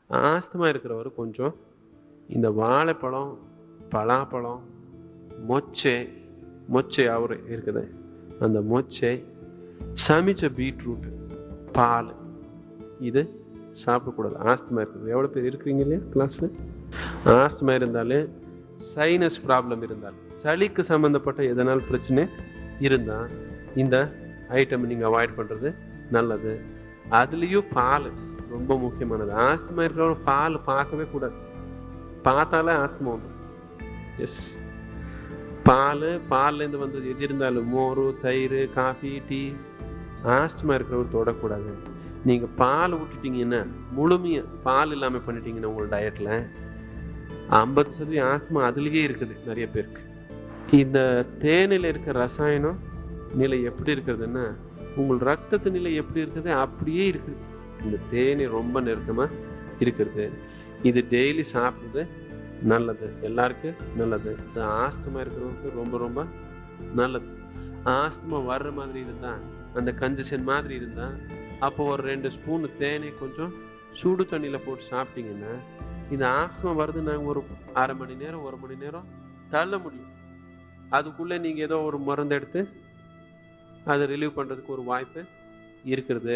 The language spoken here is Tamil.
ஆஸ்துமா இருக்கிறவர் கொஞ்சம் இந்த வாழைப்பழம், பலாப்பழம், மொச்சை மொச்சை அவரு இருக்குது. அந்த மொச்சை, சமைச்ச பீட்ரூட், பால் இது சாப்பிடக்கூடாது. ஆஸ்துமா இருக்குது. எவ்வளோ பேர் இருக்கிறீங்க இல்லையா கிளாஸில்? ஆஸ்துமா இருந்தாலே, சைனஸ் ப்ராப்ளம் இருந்தால், சளிக்கு சம்மந்தப்பட்ட எதனால் பிரச்சனை இருந்தால் இந்த ஐட்டம் நீங்கள் அவாய்ட் பண்ணுறது நல்லது. அதுலேயும் பால் ரொம்ப முக்கியமானது. ஆஸ்துமா இருக்கிறவங்க பால் பார்க்கவே கூடாது. பார்த்தாலே ஆஸ்துமா வந்துடும். எஸ், பால்லேருந்து வந்து எது இருந்தாலும் மோர், தயிர், காஃபி, டீ ஆஸ்துமா இருக்கிறவர் தொடக்கூடாது. நீங்கள் பால் விட்டுட்டீங்கன்னா, முழுமையாக பால் இல்லாமல் பண்ணிட்டீங்கன்னா உங்கள் டயட்டில் 50% ஆஸ்துமா அதுலேயே இருக்குது நிறைய பேருக்கு. இந்த தேனில் இருக்க ரசாயனம் நிலை எப்படி இருக்கிறதுன்னா, உங்கள் ரத்தத்து நிலை எப்படி இருக்குது அப்படியே இருக்குது. இந்த தேனி ரொம்ப நெருக்கமாக இருக்கிறது. இது டெய்லி சாப்பிட்றது நல்லது, எல்லாருக்கும் நல்லது. இந்த ஆஸ்துமா இருக்கிறவங்களுக்கு ரொம்ப ரொம்ப நல்லது. ஆஸ்துமா வர்ற மாதிரி இருந்தால், அந்த கன்ஜஷன் மாதிரி இருந்தால், அப்போ ஒரு 2 ஸ்பூன் தேனை கொஞ்சம் சுடு தண்ணியில் போட்டு சாப்பிட்டீங்கன்னா, இந்த ஆஸ்துமா வருது நாங்கள் ஒரு அரை மணி நேரம் 1 மணி நேரம் தள்ள முடியும். அதுக்குள்ளே நீங்கள் ஏதோ ஒரு மருந்து எடுத்து அதை ரிலீவ் பண்ணுறதுக்கு ஒரு வாய்ப்பு இருக்கிறது.